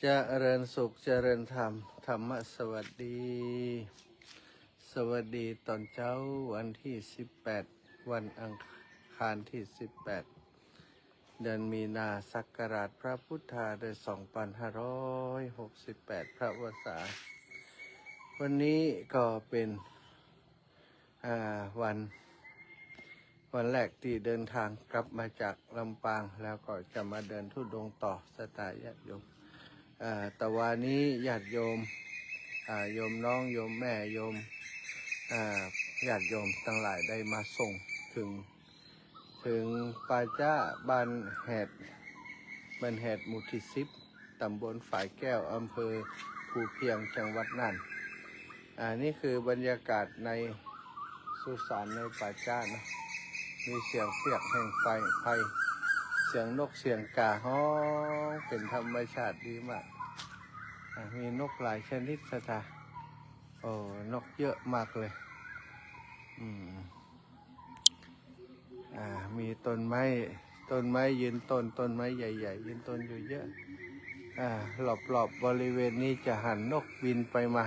เจริญสุขเจริญธรรมธรรมสวัสดีสวัสดีตอนเช้าวันที่18วันอังคารที่18เดือนมีนาศักราชพระพุทธาเดือน2568พระวสาวันนี้ก็เป็นวันแรกที่เดินทางกลับมาจากลำปางแล้วก็จะมาเดินธุดงค์ต่อสไตล์ญาติโยมแต่วันนี้ญาติโยมโยมน้องโยมแม่โยมญาติโยมทั้งหลายได้มาส่งถึงป่าจ้าบ้านแหดหมู่ที่10ตำบลฝายแก้วอำเภอภูเพียงจังหวัดน่านนี่คือบรรยากาศในสุสานในป่าจ้านะมีเสียงเปียกแห่งไฟเสียงนกเสียงกาฮ้องเป็นธรรมชาติดีมากมีนกหลายชนิดสถานกเยอะมากเลยมีต้นไม้ยืนต้นไม้ใหญ่ๆยืนต้นอยู่เยอะรอบๆบริเวณนี้จะหันนกบินไปมา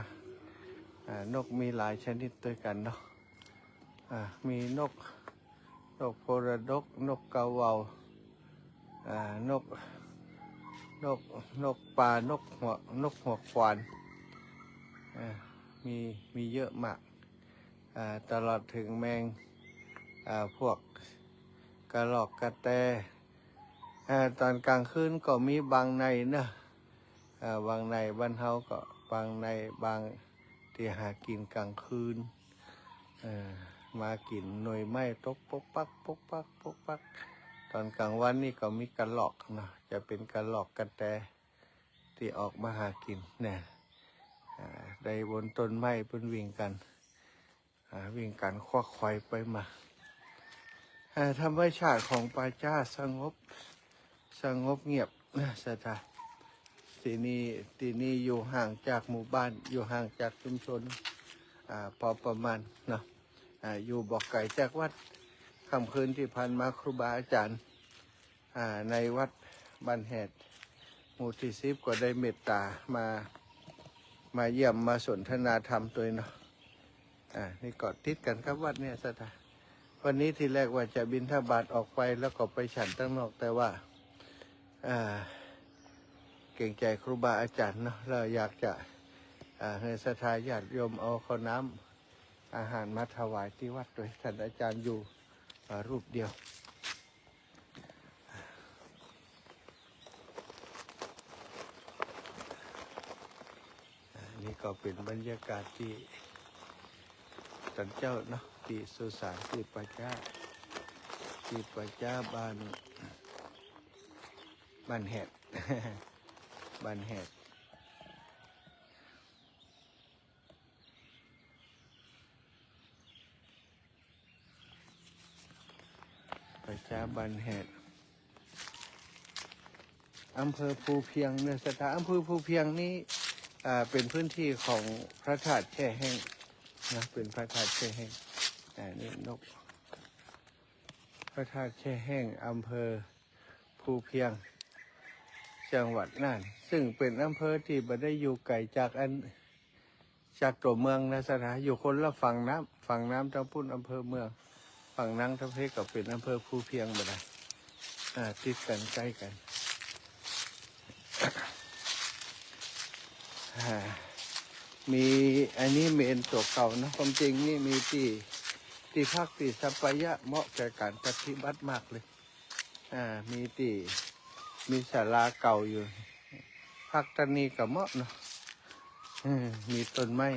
นกมีหลายชนิดด้วยกันเนาะมีนกโพระดกนกกาเหว่านกป่านกหัวควานมีเยอะมากตลอดถึงแมงพวกกระรอกกระแตตอนกลางคืนก็มีบางในนะบางในบ้านเฮาก็บางในบางที่หากินกลางคืนมากินหน่วยไม้ตกปกปักตอนกลางวันนี่ก็มีกระรอกนะจะเป็นกระรอกกระแตที่ออกมาหากินเนี่ยได้บนต้นไม้เพิ่นวิ่งกันควักไขว่ไปมาธรรมชาติของป่าจ้าสงบเงียบนะสถานที่นี้อยู่ห่างจากหมู่บ้านอยู่ห่างจากชุมชนพอประมาณเนาะอยู่บอกไก่จากวัดค่ำคืนที่ผ่านมาครูบาอาจารย์ในวัดบ้านแหดหมู่ที่10ก็ได้เมตตามาเยี่ยมมาสนทนาธรรมตัวเนาะนี่เกาะติดกันครับวัดเนี่ยสถานวันนี้ที่แรกว่าจะบิณฑบาตออกไปแล้วก็ไปฉันตั้งนอกแต่ว่าเก่งใจครูบาอาจารย์เนาะเราอยากจะให้ศรัทธาญาติโยมเอาข้าวน้ำอาหารมาถวายที่วัดโดยท่านอาจารย์อยู่รูปเดียวนี่ก็เป็นบรรยากาศที่ท่านเจ้าเนาะที่สุสานที่ป่าจ้าบ้านแหด บ้านแหดป่าจ้าบ้านแหดอำเภอภูเพียงเนี่ยสถานอำเภอภูเพียงนี้เป็นพื้นที่ของพระธาตุแช่แห้งนะเป็นพระธาตุแช่แห้งนี่นกพระธาตุแช่แห้งอำเภอภูเพียงจังหวัดน่านซึ่งเป็นอำเภอที่ไม่ได้อยู่ไกลจากตัวเมืองนะสถานอยู่คนละฝั่งน้ำทั้งพุ่นอำเภอเมืองฝั่งนังทั้งเพก็เป็นอำเภอภูเพียงไปเลยติดกันใกล้กันมีอันนี้เมนตัวเก่านะความจริงนี่มีที่พักที่สัปยะเหมาะแก่การปฏิบัติมากเลยมีศาลาเก่าอยู่พักตอนนี้กับเหมาะเนาะมีต้นไม้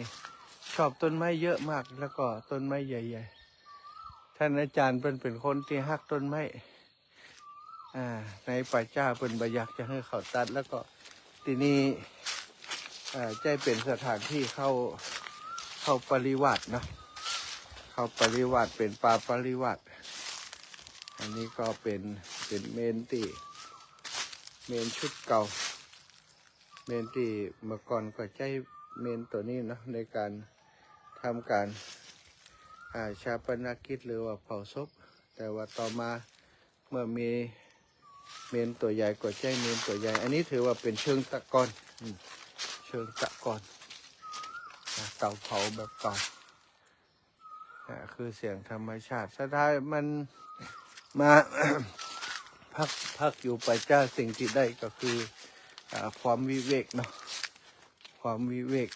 ชอบต้นไม้เยอะมากแล้วก็ต้นไม้ใหญ่ๆท่านอาจารย์เป็นคนที่ฮักต้นไม้ในป่าจ้าเป็นบอยากจะให้เขาตัดแล้วก็ที่นี่ใจเป็นสถานที่เข้าปริวาสเนาะเข้าปริวาสเป็นป่าปริวาสอันนี้ก็เป็นเมนชุดเก่าเมนที่เมื่อก่อนก็ใช้เมนตัวนี้เนาะในการทำการชาปนกิจหรือว่าเผาศพแต่ว่าต่อมาเมื่อมีเมนตัวใหญ่ก็ใช้เมนตัวใหญ่อันนี้ถือว่าเป็นเชิงตะกอน เชิงตะกอนเตาเผาแบบเก่าคือเสียงธรรมชาติสุดท้ายมันมา พักอยู่ไปจ้าสิ่งที่ได้ก็คือความวิเวกเนาะความวิเวก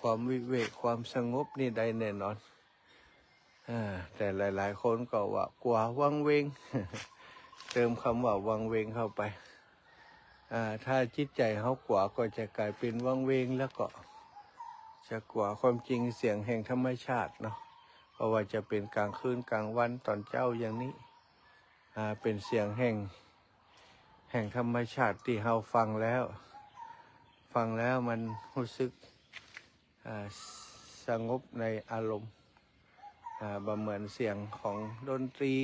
ความวิเวกความสงบนี่ได้แน่นอนแต่หลายๆคนก็ว่ากลัววังเวง เติมคำว่าวังเวงเข้าไปถ้าจิตใจเขากลัวก็จะกลายเป็นวังเวงแล้วก็จะกลัวความจริงเสียงแห่งธรรมชาติเนาะเพราะว่าจะเป็นกลางคืนกลางวันตอนเจ้าอย่างนี้เป็นเสียงแห่งธรรมชาติที่เราฟังแล้วมันรู้สึกสงบในอารมณ์เหมือนเสียงของดนตรี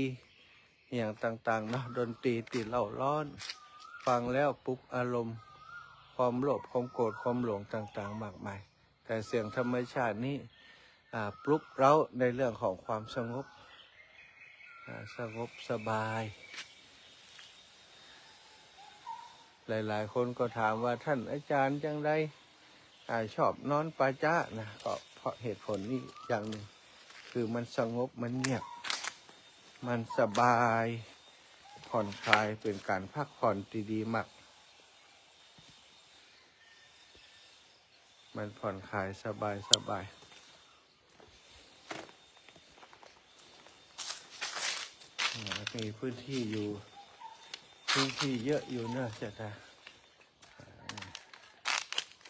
อย่างต่างๆเนาะดนตรีติดเล่าร้อนฟังแล้วปลุกอารมณ์ความโลภความโกรธความหลงต่างๆมากมายแต่เสียงธรรมชาตินี้ปลุกเราในเรื่องของความสงบสบายหลายๆคนก็ถามว่าท่านอาจารย์จังไดชอบนอนป่าช้านะก็เพราะเหตุผลนี้อย่างหนึ่งคือมันสงบมันเงียบมันสบายผ่อนคลายเป็นการพักผ่อนดีๆมากมันผ่อนคลายสบายมีพื้นที่เยอะอยู่เนอะจะ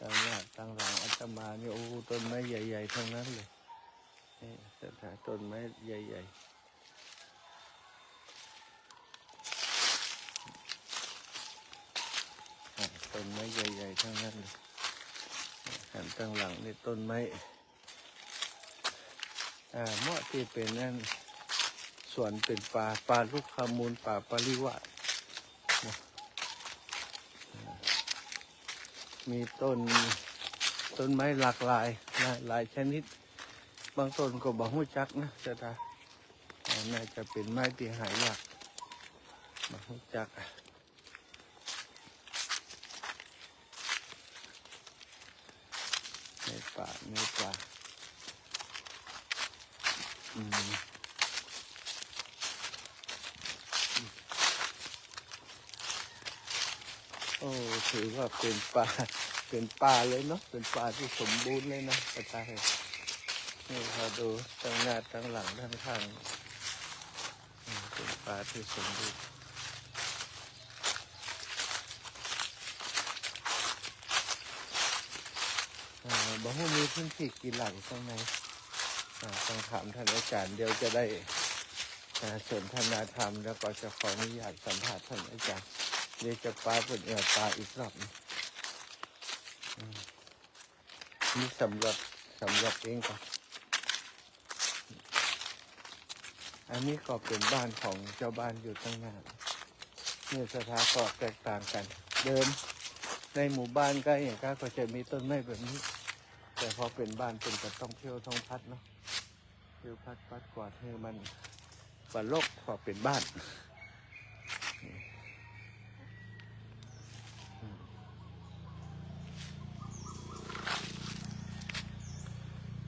ตั้งหน้าตั้งหลังอาตมาเนี่ยโอ้ต้นไม้ใหญ่ๆทั้งนั้นเลยนี่จะต้นไม้ใหญ่ๆต้นไม้ใหญ่ๆทั้งนั้นเลยหันตั้งหลังนี่ต้นไม้เหมาะที่เป็นนั่นส่วนเป็นป่าลูกขมูลป่าปริวาสมีต้นไม้หลากหลายชนิดบางต้นก็บ่ฮู้จักนะจะน่าจะเป็นไม้ที่หายากบ่ฮู้จักในป่าโอ้ถือว่าเป็นป่าเลยเนาะเป็นป่าที่สมบูรณ์เลยนะกระต่ายนี่พอดูตั้งหน้าตั้งหลังทั้งข้างเป็นป่าที่สมบูรณ์บ่ฮู้มีพื้นที่กี่หลังข้างในต้องถามท่านอาจารย์เดี๋ยวจะได้สนทนาธรรมแล้วก็จะขออนุญาตสัมภาษณ์ท่านอาจารย์เดี๋ยวจะปลาเปิดปลาอีกรอบนี่สำหรับเองก่อนอันนี้ก็เป็นบ้านของเจ้าบ้านอยู่ตั้งนานเนี่ยสถาก็แตกต่างกันเดิมในหมู่บ้านก็อย่างก็จะมีต้นไม้แบบนี้แต่พอเป็นบ้านเป็นก็ต้องเที่ยวท้องพัดเนาะเที่ยวพัดกว่าให้มันบรรลกพอเป็นบ้าน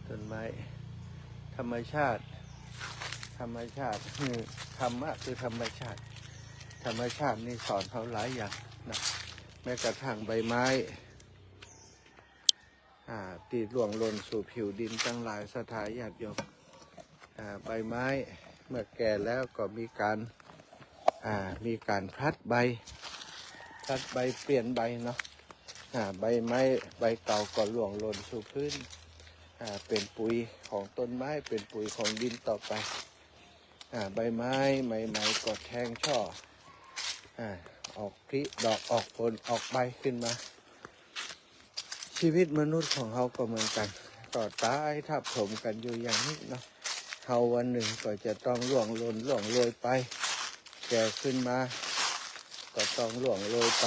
ต้นไม้ธรรมชาติคือธรรมะคือธรรมชาตินี่สอนเขาหลายอย่างนะแม้กระทั่งใบไม้ตีร่วงหล่นสู่ผิวดินตั้งหลายสถานญาติโยมใบไม้เมื่อแก่แล้วก็มีการพลัดใบเปลี่ยนใบเนาะใบไม้ใบเก่าก็ร่วงหล่นสู่พื้นเป็นปุ๋ยของต้นไม้เป็นปุ๋ยของดินต่อไปใบไม้ใหม่ๆก็แทงช่อออกผลิดอกออกผลออกใบขึ้นมาชีวิตมนุษย์ของเขาก็เหมือนกันก็ตายทับถมกันอยู่อย่างนี้เนาะเขาวันหนึ่งก็จะต้องล่วงโรยไปแก่ขึ้นมาก็ต้องล่วงโรยไป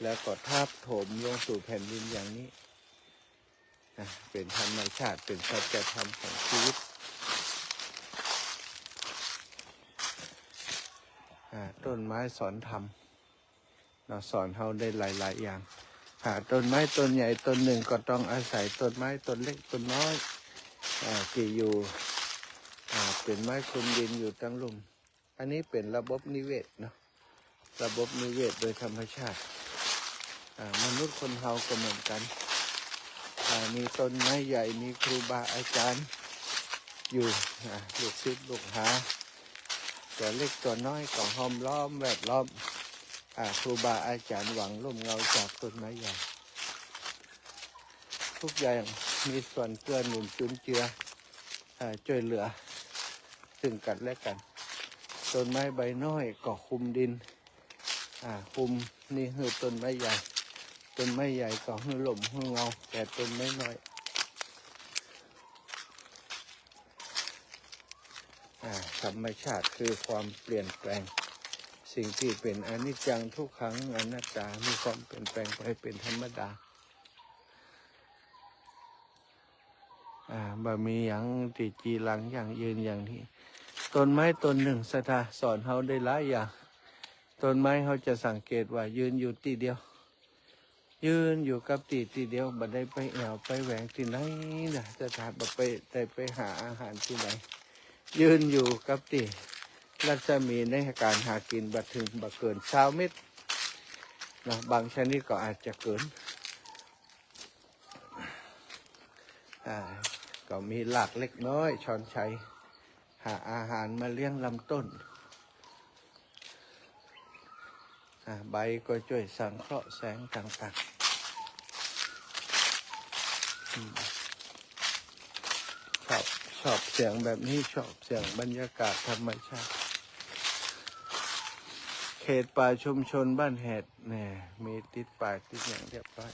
แล้วก็ทับถมลงสู่แผ่นดินอย่างนี้เป็นธรรมชาติเป็นสัจธรรมของชีวิต ต้นไม้สอนธรรมเราสอนเราได้หลายๆอย่างต้นไม้ต้นใหญ่ต้นหนึ่งก็ต้องอาศัยต้นไม้ต้นเล็กต้นน้อยที่อยู่เป็นไม้คลุมดินอยู่ตั้งลุ่มอันนี้เป็นระบบนิเวศเนาะระบบนิเวศโดยธรรมชาติมนุษย์คนเฮาก็เหมือนกันมีต้นไม้ใหญ่มีครูบาอาจารย์อยู่ลูกศิษย์ลูกหาตัวเล็กตัวน้อยก็ห้อมล้อมแวดล้อมครูบาอาจารย์หวังร่มเงาจากต้นไม้ใหญ่ทุกอย่างมีส่วนเกื้อหนุนจุนเจือช่วยเหลือซึ่งกันและกันต้นไม้ใบน้อยก็คุมดินคุมนี่คือต้นไม้ใหญ่ต้นไม้ใหญ่ก็คือลมคือเงาแต่ต้นไม้น้อยธรรมชาติคือความเปลี่ยนแปลงสิ่งที่เป็นอนิจจังทุกขังอนัตตามีความเปลี่ยนแปลงไปเป็นธรรมดาบ่มีอย่างติจีหลังอย่างยืนอย่างนี้ต้นไม้ต้นหนึ่งสถาสอนเขาได้หลายอย่างต้นไม้เขาจะสังเกตว่ายืนอยู่ที่เดียวยืนอยู่กับที่เดียวบ่ได้ไปแอวไปแหวงที่ไหนนะสถาบ่ไปหาอาหารที่ไหนยืนอยู่กับที่รัศมีในการหากินบัดถึงบัดเกิน20 เมตรนะบางชนิดก็อาจจะเกินก็มีหลากเล็กน้อยช้อนชัยหาอาหารมาเลี้ยงลำต้นใบก็ช่วยสังเคราะห์แสงต่างๆชอบเสียงแบบนี้ชอบเสียงบรรยากาศธรรมชาติเขตป่าชุมชนบ้านแหดเนี่ยมีติดป่าติดอย่างเรียบร้อย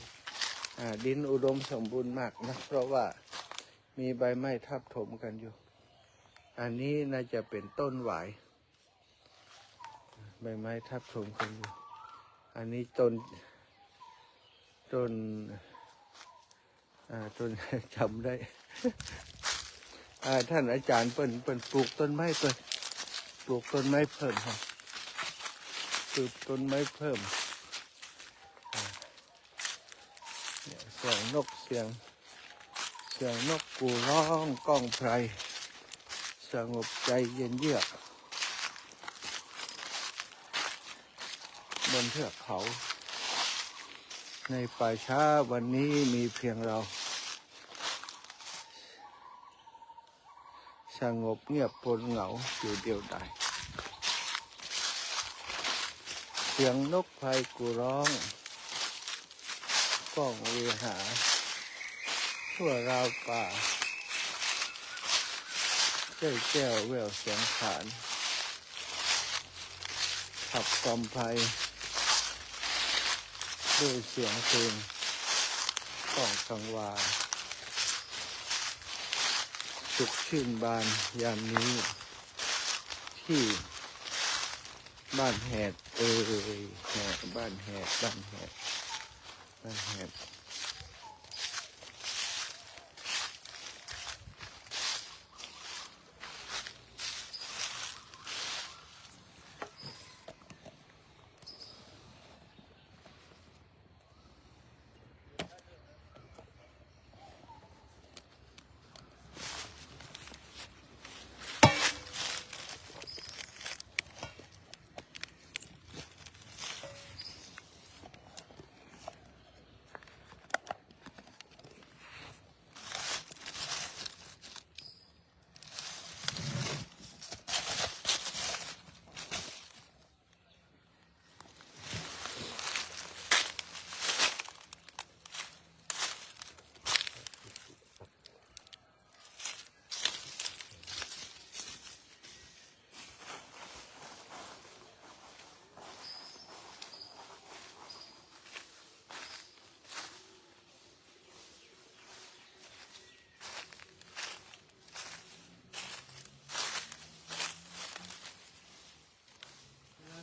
ดินอุดมสมบูรณ์มากนะเพราะว่ามีใบไม้ทับถมกันอยู่อันนี้น่าจะเป็นต้นหวายใบไม้ทับถมกันอยู่อันนี้ต้นจำได้ท่านอาจารย์เปิ้นปลูกต้นไม้ปลูกต้นไม้เพิ่มครับปลูกต้นไม้เพิ่มเสียงนกเสียงนกกูร้องก้องไพรสงบใจเย็นเยือกบนเทือกเขาในป่าช้าวันนี้มีเพียงเราสงบเงียบปนเหงาอยู่เดียวดายเสียงนกไพรกูร้องก้องเวหาทั่วราวป่าเจ้าแก้วแววเสียงขานขับกำไพด้วยเสียงเพลงก้องกังวานสุขชื่นบานยามนี้ที่บ้านแหดบ้านแหด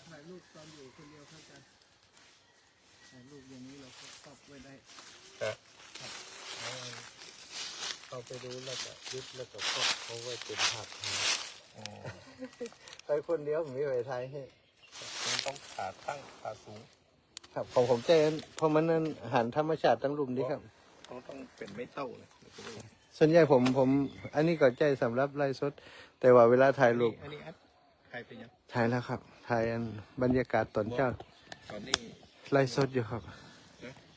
ถ่ายรูปตอนอยู่คนเดียวเท่ากันถ่ายรูปอย่างนี้เราก็ครอบไว้ได้ครับเข้าไปดูแล้วก็ยึดแล้วก็ครอบเขาไว้เป็นภาพถ่ายไปคนเดียวผมไม่ไปถ่ายให้ ต้องขาตั้งขาสูง ครับของผมใจเพราะมันนั้นอาหารธรรมชาติทั้งรุมดีครับ ต้องเป็นไม่เต้าเลย ส่วนใหญ่ผมอันนี้ก็ใจสำหรับไลฟ์สด แต่ว่าเวลาถ่ายรูป อันนี้อัดใครเป็นยัง ถ่ายแล้วครับถ่ายอันบรรยากาศตอนเช้า ตอนนี้ ไลฟ์สดอยู่ครับ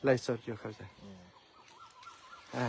ไลฟ์สดอยู่ครับจ้ะอ่า